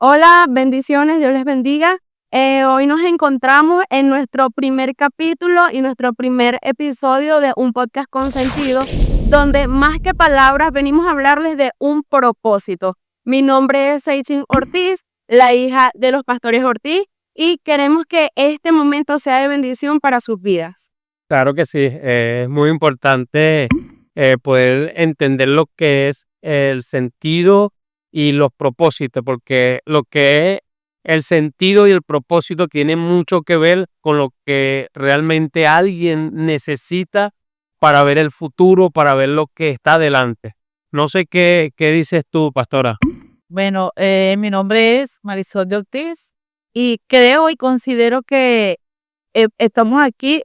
Hola, bendiciones, Dios les bendiga. Hoy nos encontramos en nuestro primer capítulo y nuestro primer episodio de un podcast con sentido, donde más que palabras venimos a hablarles de un propósito. Mi nombre es Seichin Ortiz, la hija de los pastores Ortiz, y queremos que este momento sea de bendición para sus vidas. Claro que sí, es muy importante poder entender lo que es el sentido y los propósitos, porque lo que es el sentido y el propósito tiene mucho que ver con lo que realmente alguien necesita para ver el futuro, para ver lo que está adelante. No sé qué dices tú, pastora. Bueno, mi nombre es Marisol de Ortiz y creo y considero que estamos aquí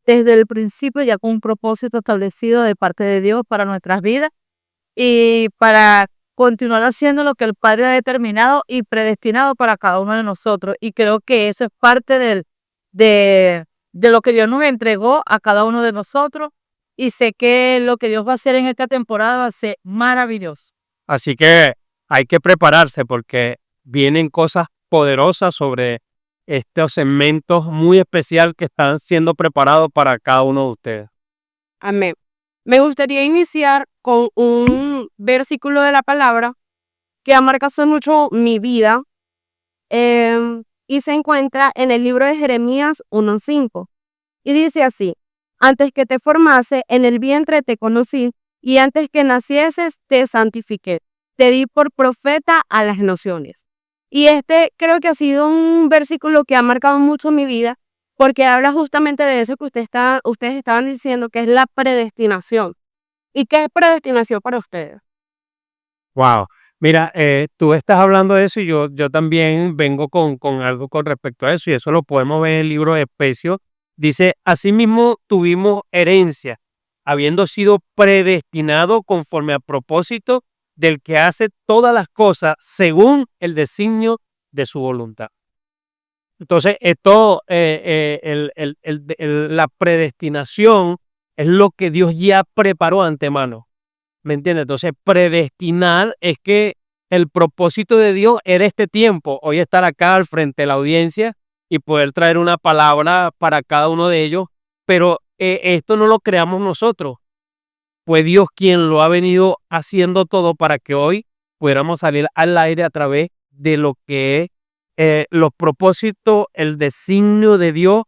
desde el principio ya con un propósito establecido de parte de Dios para nuestras vidas y para continuar haciendo lo que el Padre ha determinado y predestinado para cada uno de nosotros. Y creo que eso es parte de lo que Dios nos entregó a cada uno de nosotros y sé que lo que Dios va a hacer en esta temporada va a ser maravilloso. Así que hay que prepararse porque vienen cosas poderosas sobre estos segmentos muy especial que están siendo preparados para cada uno de ustedes. Amén. Me gustaría iniciar con un versículo de la palabra que ha marcado mucho mi vida y se encuentra en el libro de Jeremías 1:5. Y dice así: antes que te formase en el vientre te conocí, y antes que nacieses te santifiqué. Te di por profeta a las naciones. Y este creo que ha sido un versículo que ha marcado mucho mi vida, porque habla justamente de eso que ustedes estaban diciendo, que es la predestinación. ¿Y qué es predestinación para ustedes? Wow. Mira, tú estás hablando de eso y yo también vengo con algo con respecto a eso y eso lo podemos ver en el libro de Efesios. Dice, asimismo tuvimos herencia, habiendo sido predestinado conforme al propósito del que hace todas las cosas según el designio de su voluntad. Entonces, esto, la predestinación es lo que Dios ya preparó antemano. ¿Me entiendes? Entonces, predestinar es que el propósito de Dios era este tiempo, hoy estar acá al frente de la audiencia y poder traer una palabra para cada uno de ellos, pero esto no lo creamos nosotros, fue Dios quien lo ha venido haciendo todo para que hoy pudiéramos salir al aire a través de lo que es los propósitos, el designio de Dios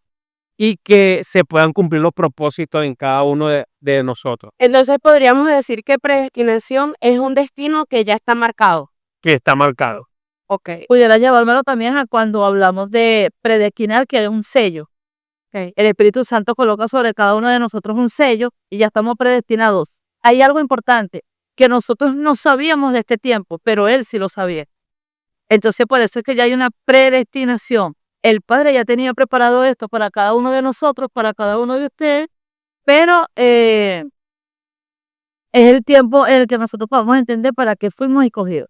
y que se puedan cumplir los propósitos en cada uno de nosotros, Entonces podríamos decir que predestinación es un destino que ya está marcado. que está marcado. Ok. Pudiera llevármelo también a cuando hablamos de predestinar, que es un sello. Ok. El Espíritu Santo coloca sobre cada uno de nosotros un sello y ya estamos predestinados. Hay algo importante que nosotros no sabíamos de este tiempo, pero Él sí lo sabía. Entonces, por eso es que ya hay una predestinación. El Padre ya tenía preparado esto para cada uno de nosotros, para cada uno de ustedes, pero es el tiempo en el que nosotros podamos entender para qué fuimos escogidos.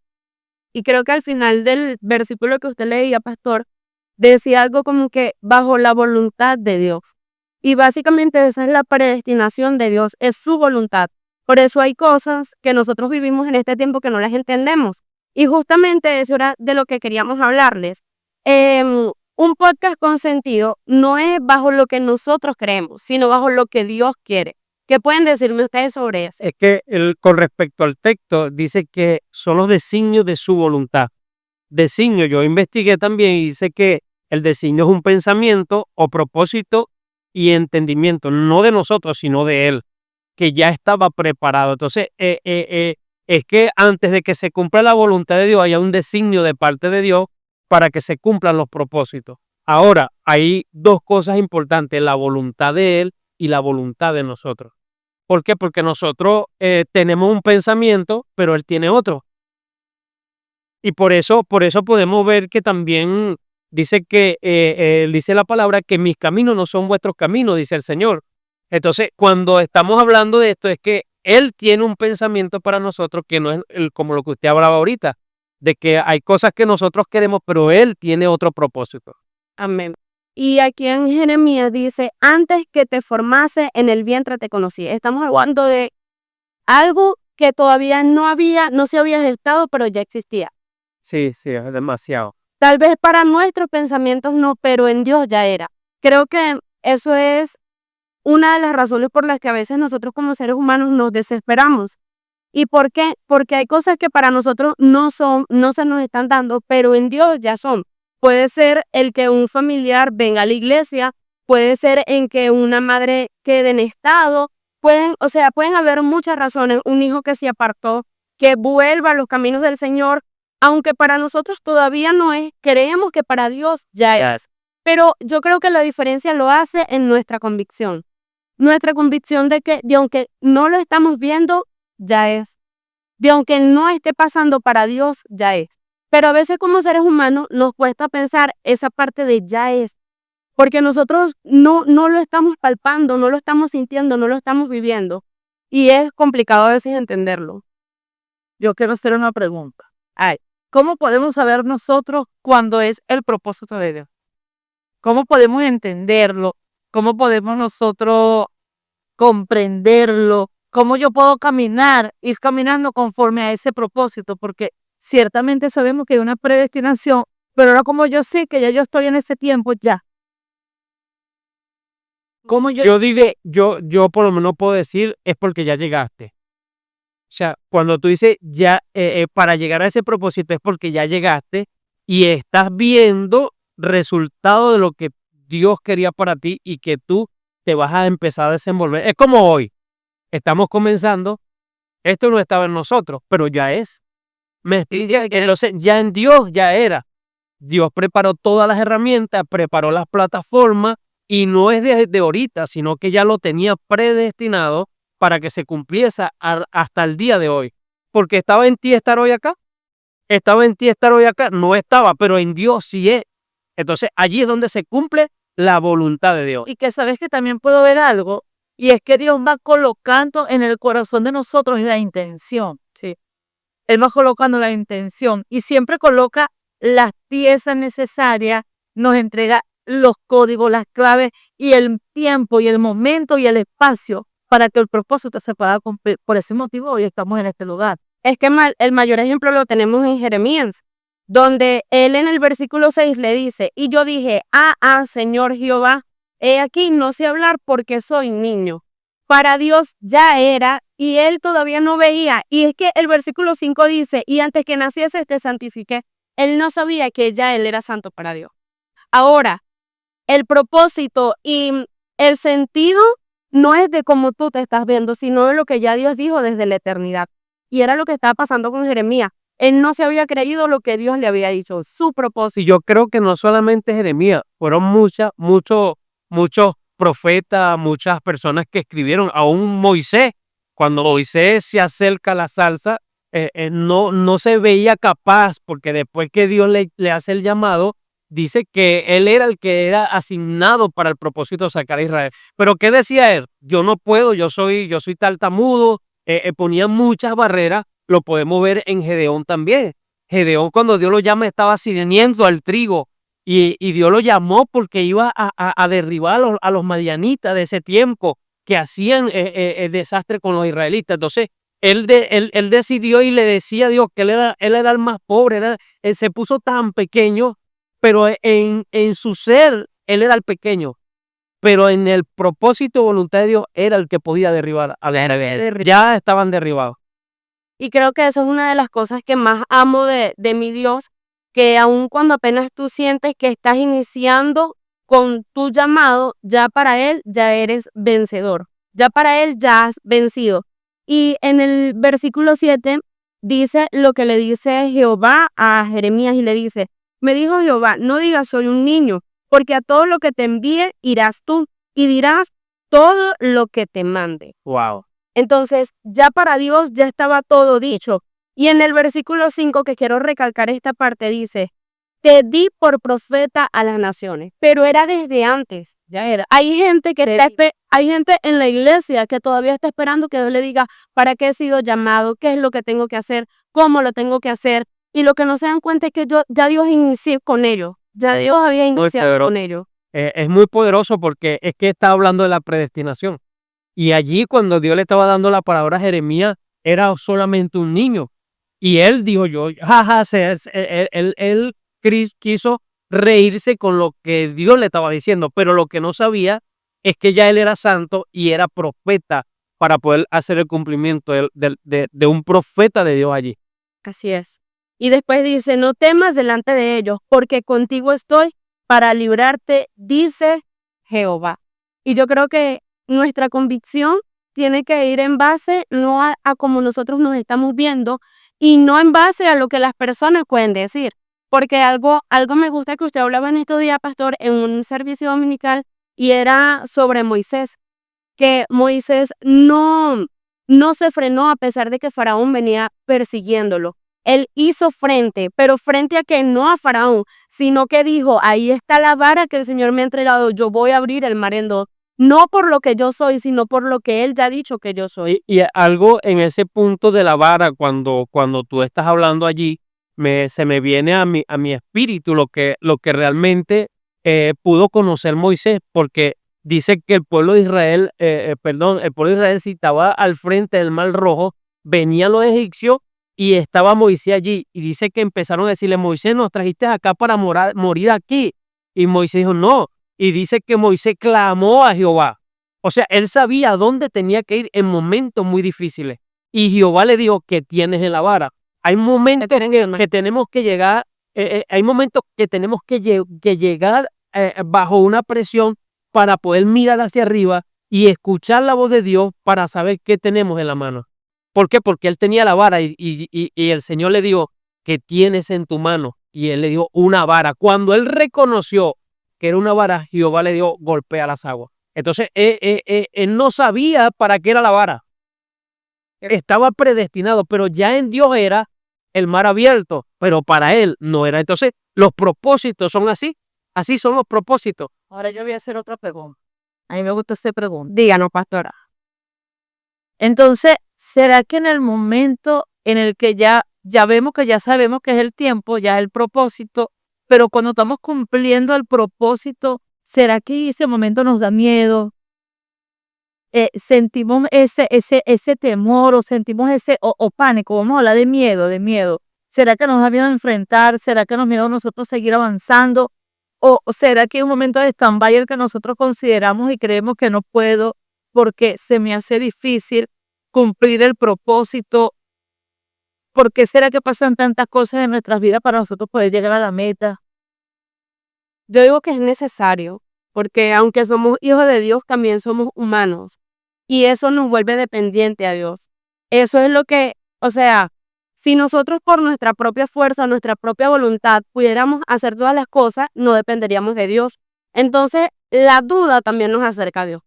Y creo que al final del versículo que usted leía, pastor, decía algo como que bajo la voluntad de Dios. Y básicamente esa es la predestinación de Dios, es su voluntad. Por eso hay cosas que nosotros vivimos en este tiempo que no las entendemos. Y justamente eso era de lo que queríamos hablarles. Un podcast con sentido no es bajo lo que nosotros creemos, sino bajo lo que Dios quiere. ¿Qué pueden decirme ustedes sobre eso? Es que con respecto al texto dice que son los designios de su voluntad. Designio, yo investigué también y dice que el designio es un pensamiento o propósito y entendimiento, no de nosotros, sino de Él, que ya estaba preparado. Entonces, es que antes de que se cumpla la voluntad de Dios, haya un designio de parte de Dios para que se cumplan los propósitos. Ahora, hay dos cosas importantes, la voluntad de Él y la voluntad de nosotros. ¿Por qué? Porque nosotros tenemos un pensamiento, pero Él tiene otro. Y por eso podemos ver que también dice que, dice la palabra que mis caminos no son vuestros caminos, dice el Señor. Entonces, cuando estamos hablando de esto, es que Él tiene un pensamiento para nosotros que no es como lo que usted hablaba ahorita, de que hay cosas que nosotros queremos, pero Él tiene otro propósito. Amén. Y aquí en Jeremías dice, antes que te formase en el vientre te conocí. Estamos hablando de algo que todavía no se había gestado, pero ya existía. Sí, sí, es demasiado. Tal vez para nuestros pensamientos no, pero en Dios ya era. Creo que eso es una de las razones por las que a veces nosotros como seres humanos nos desesperamos. ¿Y por qué? Porque hay cosas que para nosotros no son, no se nos están dando, pero en Dios ya son. Puede ser el que un familiar venga a la iglesia, puede ser en que una madre quede en estado, pueden haber muchas razones. Un hijo que se apartó, que vuelva a los caminos del Señor, aunque para nosotros todavía no es, creemos que para Dios ya es. Pero yo creo que la diferencia lo hace en nuestra convicción. Nuestra convicción de que, de aunque no lo estamos viendo, ya es. De aunque no esté pasando para Dios, ya es. Pero a veces como seres humanos nos cuesta pensar esa parte de ya es. Porque nosotros no lo estamos palpando, no lo estamos sintiendo, no lo estamos viviendo. Y es complicado a veces entenderlo. Yo quiero hacer una pregunta. Ay, ¿cómo podemos saber nosotros cuándo es el propósito de Dios? ¿Cómo podemos entenderlo? ¿Cómo podemos nosotros comprenderlo? ¿Cómo yo puedo ir caminando conforme a ese propósito? Porque ciertamente sabemos que hay una predestinación, pero ahora como yo sé que ya yo estoy en ese tiempo, ya. ¿Cómo Yo digo, yo por lo menos puedo decir, es porque ya llegaste. O sea, cuando tú dices ya, para llegar a ese propósito es porque ya llegaste y estás viendo resultado de lo que Dios quería para ti y que tú te vas a empezar a desenvolver. Es como hoy, estamos comenzando, esto no estaba en nosotros, pero ya es. Me explica que ya en Dios ya era. Dios preparó todas las herramientas, preparó las plataformas y no es desde ahorita, sino que ya lo tenía predestinado para que se cumpliese hasta el día de hoy. Porque estaba en ti estar hoy acá. Estaba en ti estar hoy acá. No estaba, pero en Dios sí es. Entonces allí es donde se cumple la voluntad de Dios. Y que sabes que también puedo ver algo, y es que Dios va colocando en el corazón de nosotros la intención, ¿sí? Él va colocando la intención y siempre coloca las piezas necesarias, nos entrega los códigos, las claves y el tiempo y el momento y el espacio para que el propósito se pueda cumplir. Por ese motivo hoy estamos en este lugar. Es que el mayor ejemplo lo tenemos en Jeremías, donde él en el versículo 6 le dice, y yo dije, Señor Jehová, he aquí no sé hablar porque soy niño. Para Dios ya era y él todavía no veía. Y es que el versículo 5 dice, y antes que naciese te santifiqué. Él no sabía que ya él era santo para Dios. Ahora, el propósito y el sentido no es de cómo tú te estás viendo, sino de lo que ya Dios dijo desde la eternidad. Y era lo que estaba pasando con Jeremías. Él no se había creído lo que Dios le había dicho, su propósito. Y yo creo que no solamente Jeremías, fueron muchos profetas, muchas personas que escribieron, aún Moisés, cuando Moisés se acerca a la zarza, no se veía capaz, porque después que Dios le hace el llamado, dice que él era el que era asignado para el propósito de sacar a Israel. Pero ¿qué decía él? Yo no puedo, yo soy tartamudo, ponía muchas barreras. Lo podemos ver en Gedeón también. Gedeón, cuando Dios lo llama, estaba ciñendo al trigo y Dios lo llamó porque iba a derribar a los madianitas de ese tiempo que hacían desastre con los israelitas. Entonces, él decidió y le decía a Dios que él era el más pobre, él se puso tan pequeño, pero en su ser, él era el pequeño. Pero en el propósito y voluntad de Dios, era el que podía derribar a los israelitas. Ya estaban derribados. Y creo que eso es una de las cosas que más amo de mi Dios, que aun cuando apenas tú sientes que estás iniciando con tu llamado, ya para Él ya eres vencedor, ya para Él ya has vencido. Y en el versículo 7 dice lo que le dice Jehová a Jeremías y le dice, me dijo Jehová, no digas soy un niño, porque a todo lo que te envíe irás tú y dirás todo lo que te mande. Wow. Entonces, ya para Dios ya estaba todo dicho. Y en el versículo 5, que quiero recalcar esta parte, dice, te di por profeta a las naciones, pero era desde antes, ya era. Hay gente hay gente en la iglesia que todavía está esperando que Dios le diga para qué he sido llamado, qué es lo que tengo que hacer, cómo lo tengo que hacer. Y lo que no se dan cuenta es que ya Dios inició con ellos, ya Dios había iniciado con ellos. Es muy poderoso porque es que está hablando de la predestinación. Y allí cuando Dios le estaba dando la palabra a Jeremías, era solamente un niño. Y él dijo yo, jaja, quiso reírse con lo que Dios le estaba diciendo, pero lo que no sabía es que ya él era santo y era profeta para poder hacer el cumplimiento de un profeta de Dios allí. Así es. Y después dice, no temas delante de ellos, porque contigo estoy para librarte, dice Jehová. Y yo creo que nuestra convicción tiene que ir en base no a cómo nosotros nos estamos viendo y no en base a lo que las personas pueden decir. Porque algo me gusta que usted hablaba en estos días, pastor, en un servicio dominical y era sobre Moisés, que Moisés no se frenó a pesar de que Faraón venía persiguiéndolo. Él hizo frente, pero frente a que no a Faraón, sino que dijo, ahí está la vara que el Señor me ha entregado, yo voy a abrir el mar en dos. No por lo que yo soy, sino por lo que Él ya ha dicho que yo soy. Y algo en ese punto de la vara, cuando tú estás hablando allí, se me viene a mi espíritu lo que realmente pudo conocer Moisés, porque dice que el pueblo de Israel, el pueblo de Israel, si estaba al frente del Mar Rojo, venían los egipcios y estaba Moisés allí. Y dice que empezaron a decirle, Moisés, nos trajiste acá para morir aquí. Y Moisés dijo, no. Y dice que Moisés clamó a Jehová. O sea, él sabía dónde tenía que ir en momentos muy difíciles. Y Jehová le dijo, ¿qué tienes en la vara? Hay momentos que tenemos que llegar, hay momentos que tenemos que llegar bajo una presión para poder mirar hacia arriba y escuchar la voz de Dios para saber qué tenemos en la mano. ¿Por qué? Porque él tenía la vara y el Señor le dijo, ¿qué tienes en tu mano? Y él le dijo, una vara. Cuando él reconoció que era una vara, Jehová le dio golpea las aguas. Entonces, él no sabía para qué era la vara. Estaba predestinado, pero ya en Dios era el mar abierto, pero para él no era. Entonces, los propósitos son así. Así son los propósitos. Ahora yo voy a hacer otra pregunta. A mí me gusta esta pregunta. Díganos, pastora. Entonces, ¿será que en el momento en el que ya vemos que ya sabemos que es el tiempo, ya es el propósito, pero cuando estamos cumpliendo el propósito, ¿será que ese momento nos da miedo? Sentimos ese temor o sentimos o pánico, vamos a hablar de miedo. ¿Será que nos da miedo enfrentar? ¿Será que nos da miedo nosotros seguir avanzando? ¿O será que hay un momento de stand-by el que nosotros consideramos y creemos que no puedo porque se me hace difícil cumplir el propósito? ¿Por qué será que pasan tantas cosas en nuestras vidas para nosotros poder llegar a la meta? Yo digo que es necesario, porque aunque somos hijos de Dios, también somos humanos. Y eso nos vuelve dependiente a Dios. Eso es lo que, o sea, si nosotros por nuestra propia fuerza, nuestra propia voluntad, pudiéramos hacer todas las cosas, no dependeríamos de Dios. Entonces, la duda también nos acerca a Dios.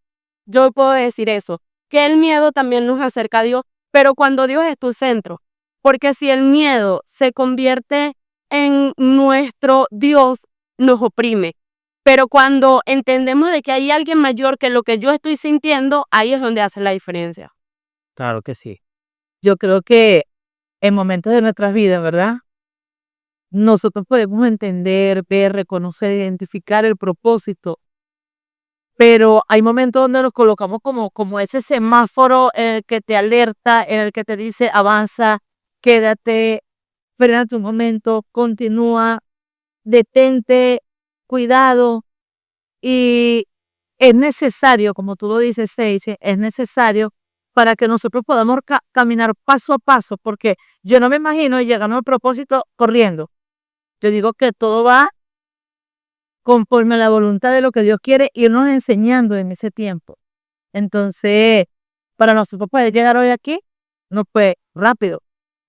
Yo puedo decir eso, que el miedo también nos acerca a Dios, pero cuando Dios es tu centro. Porque si el miedo se convierte en nuestro Dios, nos oprime. Pero cuando entendemos de que hay alguien mayor que lo que yo estoy sintiendo, ahí es donde hace la diferencia. Claro que sí. Yo creo que en momentos de nuestras vidas, ¿verdad? Nosotros podemos entender, ver, reconocer, identificar el propósito, pero hay momentos donde nos colocamos como ese semáforo en el que te alerta, en el que te dice avanza, quédate, frénate un momento, continúa, detente, cuidado. Y es necesario, como tú lo dices, Seiche, es necesario para que nosotros podamos caminar paso a paso, porque yo no me imagino llegando al propósito corriendo. Yo digo que todo va conforme a la voluntad de lo que Dios quiere irnos enseñando en ese tiempo. Entonces, para nosotros poder llegar hoy aquí, no fue rápido,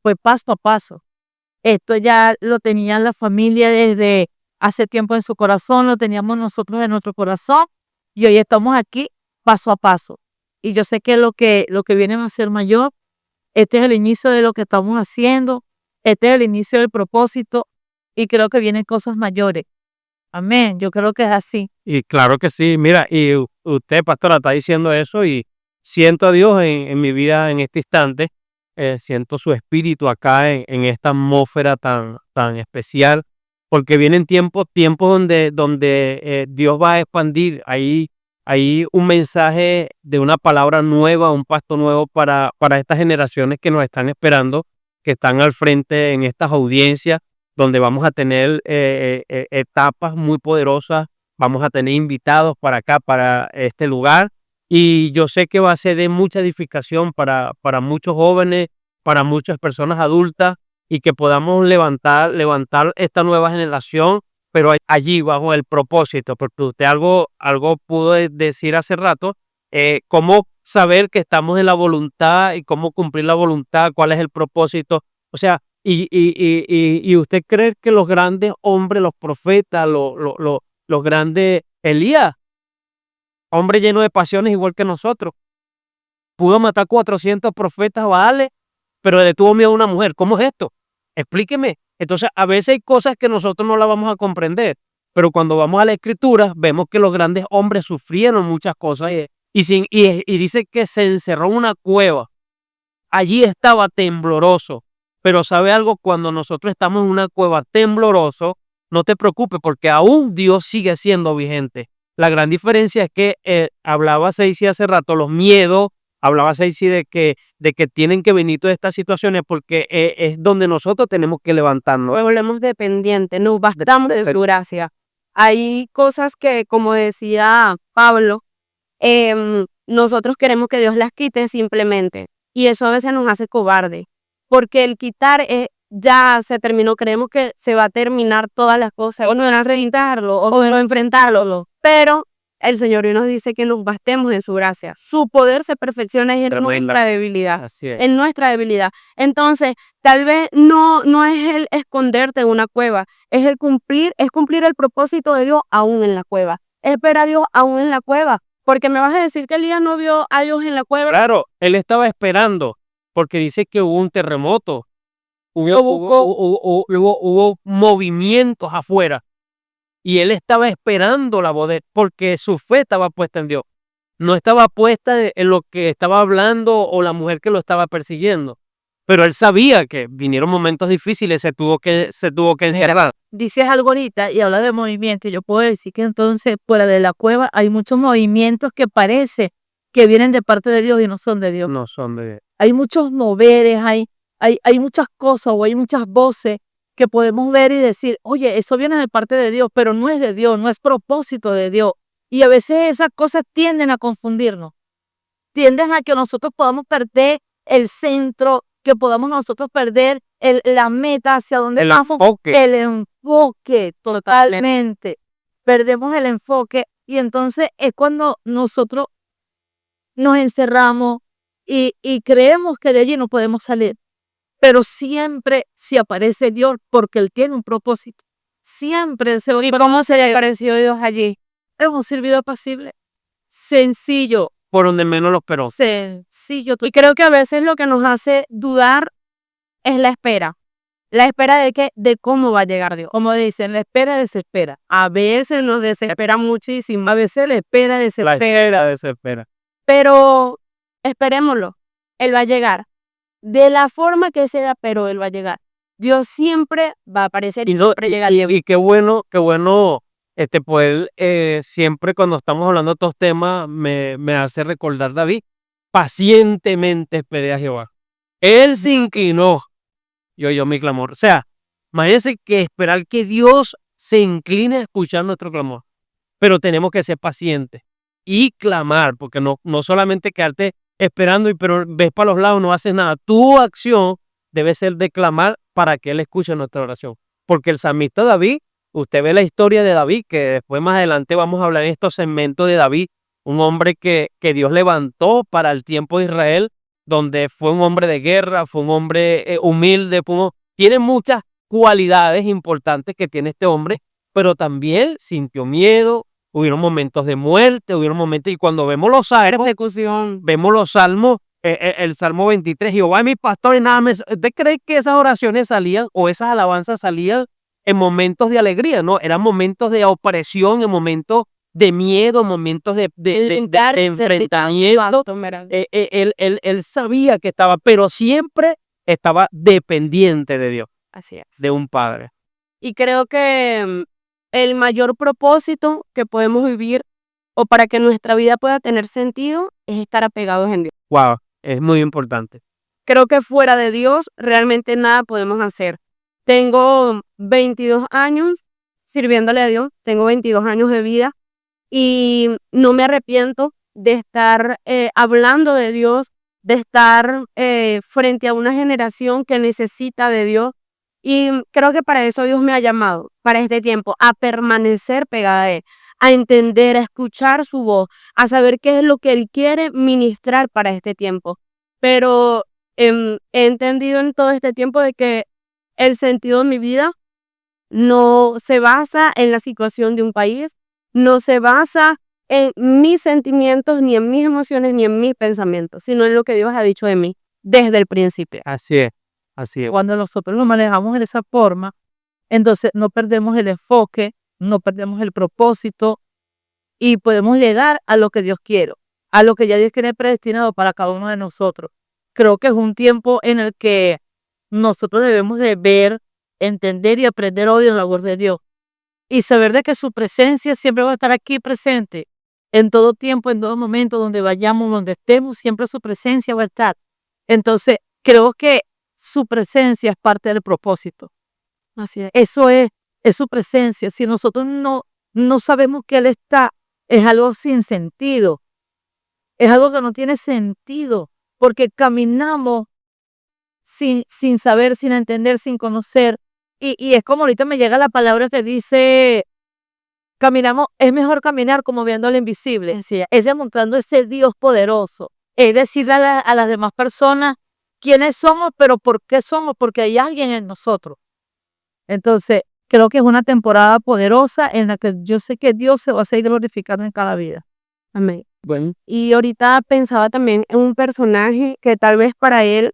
fue paso a paso. Esto ya lo tenía la familia desde hace tiempo en su corazón, lo teníamos nosotros en nuestro corazón y hoy estamos aquí paso a paso. Y yo sé que lo que viene va a ser mayor. Este es el inicio de lo que estamos haciendo, este es el inicio del propósito y creo que vienen cosas mayores. Amén, yo creo que es así. Y claro que sí. Mira, y usted, pastora, está diciendo eso y siento a Dios en mi vida en este instante. Siento su espíritu acá en esta atmósfera tan especial, porque vienen tiempos donde Dios va a expandir. Hay un mensaje de una palabra nueva, un pasto nuevo para estas generaciones que nos están esperando. que están al frente en estas audiencias, donde vamos a tener etapas muy poderosas, vamos a tener invitados para acá, para este lugar, y yo sé que va a ser de mucha edificación para muchos jóvenes, para muchas personas adultas, y que podamos levantar esta nueva generación, pero allí bajo el propósito, porque usted algo pudo decir hace rato, cómo saber que estamos en la voluntad y cómo cumplir la voluntad, cuál es el propósito. O sea, y usted cree que los grandes hombres, los profetas, los grandes, Elías, hombre lleno de pasiones igual que nosotros, pudo matar 400 profetas Baales, pero le tuvo miedo a una mujer. ¿Cómo es esto? Explíqueme. Entonces, a veces hay cosas que nosotros no las vamos a comprender, pero cuando vamos a la Escritura, vemos que los grandes hombres sufrieron muchas cosas y dice que se encerró en una cueva. Allí estaba tembloroso. Pero ¿sabe algo? Cuando nosotros estamos en una cueva tembloroso, no te preocupes porque aún Dios sigue siendo vigente. La gran diferencia es que hablaba Seisi hace rato, los miedos, hablaba Seisi de que tienen que venir todas estas situaciones porque es donde nosotros tenemos que levantarnos. Nos volvemos dependientes, nos bastamos de su gracia. Hay cosas que, como decía Pablo, nosotros queremos que Dios las quite simplemente. Y eso a veces nos hace cobarde. Porque el quitar ya se terminó, creemos que se va a terminar todas las cosas, o no van a enfrentarlo, o no enfrentarlo. Pero el Señor hoy nos dice que nos bastemos en su gracia. Su poder se perfecciona en nuestra debilidad. Así es. En nuestra debilidad. Entonces, tal vez no es el esconderte en una cueva, es cumplir el propósito de Dios aún en la cueva. Es ver a Dios aún en la cueva. Porque me vas a decir que Elías no vio a Dios en la cueva. Claro, él estaba esperando, porque dice que hubo un terremoto, hubo movimientos afuera, y él estaba esperando la boda, porque su fe estaba puesta en Dios. No estaba puesta en lo que estaba hablando o la mujer que lo estaba persiguiendo. Pero él sabía que vinieron momentos difíciles, se tuvo que encerrar. Dices algo ahorita y hablas de movimiento. Y yo puedo decir que entonces fuera de la cueva hay muchos movimientos que parece que vienen de parte de Dios y no son de Dios. No son de... Hay muchos moveres, hay muchas cosas o hay muchas voces que podemos ver y decir, oye, eso viene de parte de Dios, pero no es de Dios, no es propósito de Dios. Y a veces esas cosas tienden a confundirnos, tienden a que nosotros podamos perder el centro, que podamos nosotros perder la meta hacia donde El vamos. enfoque. El enfoque, totalmente. Perdemos el enfoque y entonces es cuando nosotros nos encerramos y creemos que de allí no podemos salir. Pero siempre si aparece Dios, porque Él tiene un propósito, siempre se va. ¿Y cómo se le apareció Dios allí? Es un servidor apacible, sencillo, Por donde menos lo esperó. sencillo. Y creo que a veces lo que nos hace dudar es la espera. ¿La espera de qué? De cómo va a llegar Dios. Como dicen, la espera desespera. A veces nos desespera muchísimo, a veces la espera La desespera. desespera. Pero esperémoslo. Él va a llegar. De la forma que sea, pero Él va a llegar. Dios siempre va a aparecer y siempre llega. Y qué bueno, poder, siempre cuando estamos hablando de estos temas, me hace recordar David. Pacientemente esperé a Jehová. Él se inclinó y oyó mi clamor. O sea, imagínense que esperar que Dios se incline a escuchar nuestro clamor. Pero tenemos que ser pacientes y clamar, porque no solamente quedarte esperando pero ves para los lados, no haces nada. Tu acción debe ser de clamar para que Él escuche nuestra oración. Porque el salmista David, usted ve la historia de David, que después más adelante vamos a hablar en estos segmentos de David, un hombre que Dios levantó para el tiempo de Israel, donde fue un hombre de guerra, fue un hombre humilde, tiene muchas cualidades importantes que tiene este hombre, pero también sintió miedo, hubieron momentos de muerte, hubieron momentos, y cuando vemos los salmos, vemos los salmos, el Salmo 23, Jehová es mi pastor y nada me... ¿Usted cree que esas oraciones salían o esas alabanzas salían en momentos de alegría? No, eran momentos de opresión, en momentos de miedo, momentos de enfrentamiento. Él sabía que estaba, pero siempre estaba dependiente de Dios, Así es. de un padre. Y creo que el mayor propósito que podemos vivir o para que nuestra vida pueda tener sentido es estar apegados en Dios. Wow, es muy importante. creo que fuera de Dios realmente nada podemos hacer. Tengo 22 años sirviéndole a Dios, tengo 22 años de vida y no me arrepiento de estar hablando de Dios, de estar frente a una generación que necesita de Dios. Y creo que para eso Dios me ha llamado, para este tiempo, a permanecer pegada a Él, a entender, a escuchar su voz, a saber qué es lo que Él quiere ministrar para este tiempo. Pero he entendido en todo este tiempo de que el sentido de mi vida no se basa en la situación de un país, no se basa en mis sentimientos, ni en mis emociones, ni en mis pensamientos, sino en lo que Dios ha dicho de mí desde el principio. Así es, así es. Cuando nosotros lo manejamos de esa forma, entonces no perdemos el enfoque, no perdemos el propósito y podemos llegar a lo que Dios quiere, a lo que ya Dios tiene predestinado para cada uno de nosotros. Creo que es un tiempo en el que nosotros debemos de ver, entender y aprender hoy en la voz de Dios y saber de que su presencia siempre va a estar aquí presente en todo tiempo, en todo momento, donde vayamos, donde estemos, siempre su presencia va a estar. Entonces, creo que su presencia es parte del propósito. Así es. Eso es su presencia. Si nosotros no sabemos que Él está, es algo sin sentido. Es algo que no tiene sentido, porque caminamos sin saber, sin entender, sin conocer. Y es como ahorita me llega la palabra que dice, caminamos, es mejor caminar como viendo lo invisible. Es demostrando ese Dios poderoso. Es decirle a las demás personas quiénes somos, pero por qué somos, porque hay alguien en nosotros. Entonces, creo que es una temporada poderosa en la que yo sé que Dios se va a seguir glorificando en cada vida. Amén. Bueno, Y ahorita pensaba también en un personaje que tal vez para él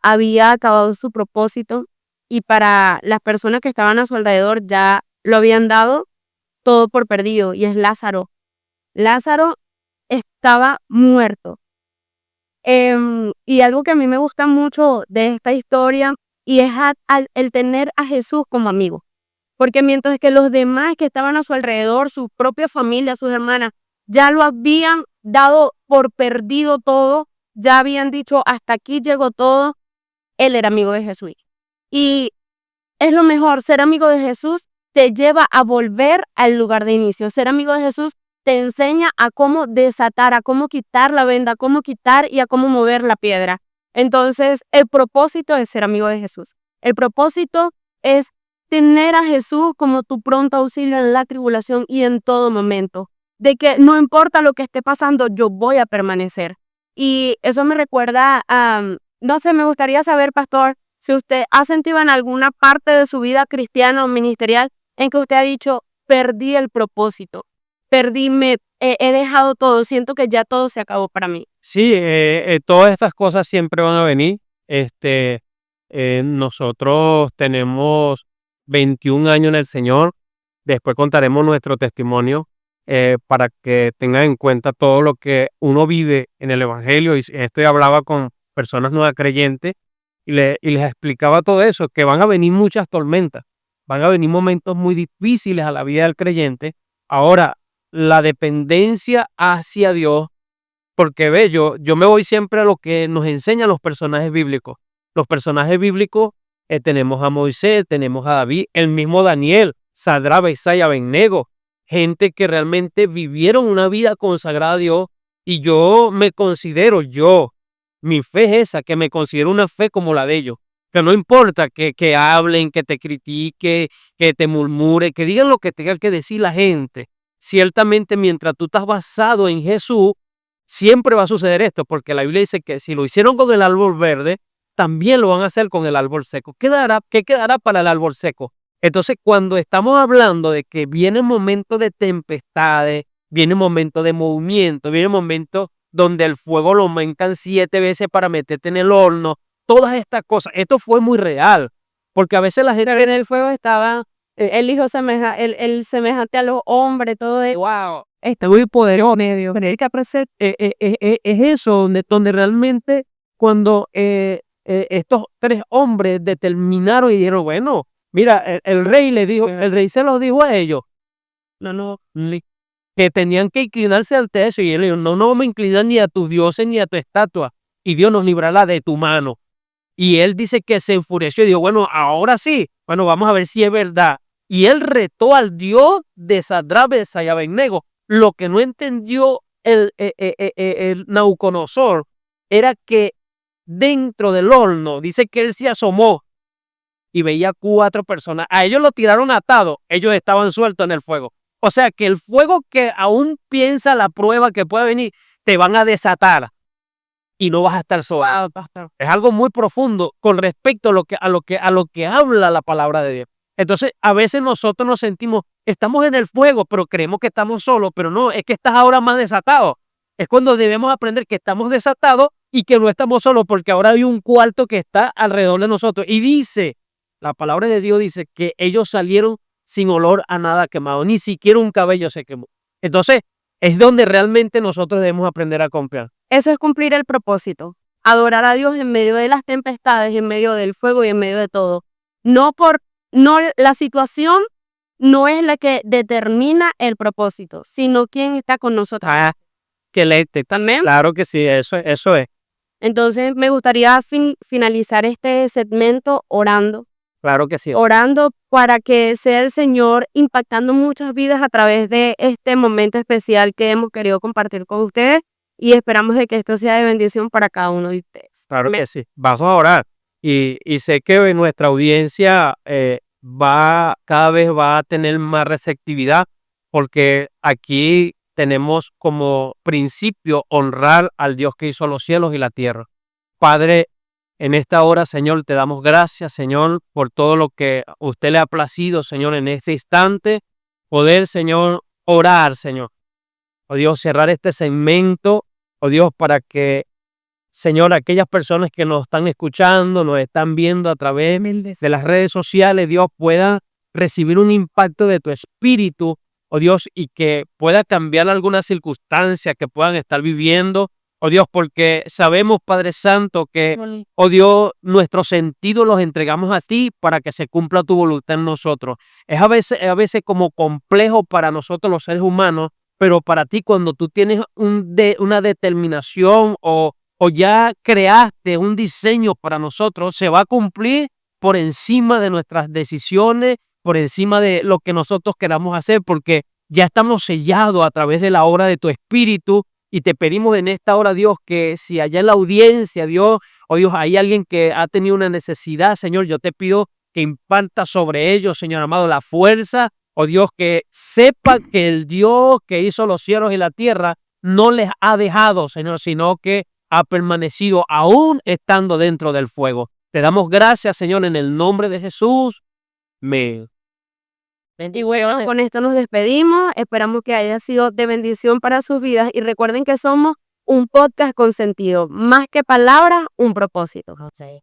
había acabado su propósito y para las personas que estaban a su alrededor ya lo habían dado todo por perdido, y es Lázaro. Lázaro estaba muerto. Y algo que a mí me gusta mucho de esta historia y es el tener a Jesús como amigo. Porque mientras que los demás que estaban a su alrededor, su propia familia, sus hermanas, ya lo habían dado por perdido todo, ya habían dicho hasta aquí llegó todo, él era amigo de Jesús. Y es lo mejor, ser amigo de Jesús te lleva a volver al lugar de inicio. Ser amigo de Jesús te enseña a cómo desatar, a cómo quitar la venda, a cómo quitar y a cómo mover la piedra. Entonces, el propósito es ser amigo de Jesús. El propósito es tener a Jesús como tu pronto auxilio en la tribulación y en todo momento. De que no importa lo que esté pasando, yo voy a permanecer. Y eso me recuerda a, no sé, me gustaría saber, pastor, si usted ha sentido en alguna parte de su vida cristiana o ministerial en que usted ha dicho, perdí el propósito, he dejado todo, siento que ya todo se acabó para mí. sí, todas estas cosas siempre van a venir. Nosotros tenemos 21 años en el Señor. Después contaremos nuestro testimonio para que tengan en cuenta todo lo que uno vive en el Evangelio. Y hablaba con personas nuevas creyentes y les explicaba todo eso, que van a venir muchas tormentas, van a venir momentos muy difíciles a la vida del creyente. Ahora, la dependencia hacia Dios, porque ve, yo me voy siempre a lo que nos enseñan los personajes bíblicos. Los personajes bíblicos, tenemos a Moisés, tenemos a David, el mismo Daniel, Sadrach, Mesach y Abednego, gente que realmente vivieron una vida consagrada a Dios, y yo me considero, mi fe es esa, que me considero una fe como la de ellos, que no importa que hablen, que te critique, que te murmure, que digan lo que tenga que decir la gente. Ciertamente, mientras tú estás basado en Jesús, siempre va a suceder esto, porque la Biblia dice que si lo hicieron con el árbol verde, también lo van a hacer con el árbol seco. ¿Qué quedará para el árbol seco? Entonces, cuando estamos hablando de que vienen momentos de tempestades, vienen momentos de movimiento, vienen momentos donde el fuego lo aumentan 7 veces para meterte en el horno, todas estas cosas, esto fue muy real, porque a veces la gente... Pero en el fuego estaba el hijo el semejante a los hombres, todo de wow. Está muy poderoso, medio. Tener que apreciar es eso, donde realmente cuando estos 3 hombres determinaron y dijeron, bueno, mira, el rey le dijo, el rey se lo dijo a ellos, que tenían que inclinarse ante eso, y él dijo, no vamos a inclinar ni a tus dioses ni a tu estatua, y Dios nos librará de tu mano. Y él dice que se enfureció y dijo, bueno, ahora sí, bueno, vamos a ver si es verdad. Y él retó al Dios de Sadrach, Mesach y Abednego. Lo que no entendió el Nabucodonosor era que dentro del horno, dice que él se asomó y veía 4 personas. A ellos lo tiraron atado, ellos estaban sueltos en el fuego. O sea que el fuego que aún piensa la prueba que puede venir, te van a desatar y no vas a estar solo. Es algo muy profundo con respecto a lo que habla la palabra de Dios. Entonces, a veces nosotros nos sentimos, estamos en el fuego, pero creemos que estamos solos, pero no, es que estás ahora más desatado. Es cuando debemos aprender que estamos desatados y que no estamos solos, porque ahora hay un cuarto que está alrededor de nosotros. Y dice, la palabra de Dios dice que ellos salieron sin olor a nada quemado, ni siquiera un cabello se quemó. Entonces, es donde realmente nosotros debemos aprender a confiar. Eso es cumplir el propósito. Adorar a Dios en medio de las tempestades, en medio del fuego y en medio de todo. La situación no es la que determina el propósito, sino quién está con nosotros. Que leerte. También. Claro que sí, eso es. Entonces me gustaría finalizar este segmento orando. Claro que sí. Orando para que sea el Señor impactando muchas vidas a través de este momento especial que hemos querido compartir con ustedes y esperamos de que esto sea de bendición para cada uno de ustedes. Claro que sí. Vamos a orar. Y sé que nuestra audiencia cada vez va a tener más receptividad porque aquí tenemos como principio honrar al Dios que hizo los cielos y la tierra. Padre, en esta hora, Señor, te damos gracias, Señor, por todo lo que a usted le ha placido, Señor, en este instante. Poder, Señor, orar, Señor. Oh Dios, cerrar este segmento, oh Dios, para que, Señor, aquellas personas que nos están escuchando, nos están viendo a través de las redes sociales, Dios, pueda recibir un impacto de tu espíritu, oh Dios, y que pueda cambiar algunas circunstancias que puedan estar viviendo. Oh Dios, porque sabemos, Padre Santo, que, oh Dios, nuestros sentidos los entregamos a ti para que se cumpla tu voluntad en nosotros. Es a veces como complejo para nosotros los seres humanos, pero para ti cuando tú tienes una determinación o ya creaste un diseño para nosotros, se va a cumplir por encima de nuestras decisiones, por encima de lo que nosotros queramos hacer, porque ya estamos sellados a través de la obra de tu Espíritu. Y te pedimos en esta hora, Dios, que si allá en la audiencia, Dios, oh Dios, hay alguien que ha tenido una necesidad, Señor, yo te pido que imparta sobre ellos, Señor amado, la fuerza, oh Dios, que sepa que el Dios que hizo los cielos y la tierra no les ha dejado, Señor, sino que ha permanecido aún estando dentro del fuego. Te damos gracias, Señor, en el nombre de Jesús. Amén. Con esto nos despedimos, esperamos que haya sido de bendición para sus vidas y recuerden que somos un podcast con sentido, más que palabras, un propósito. Okay.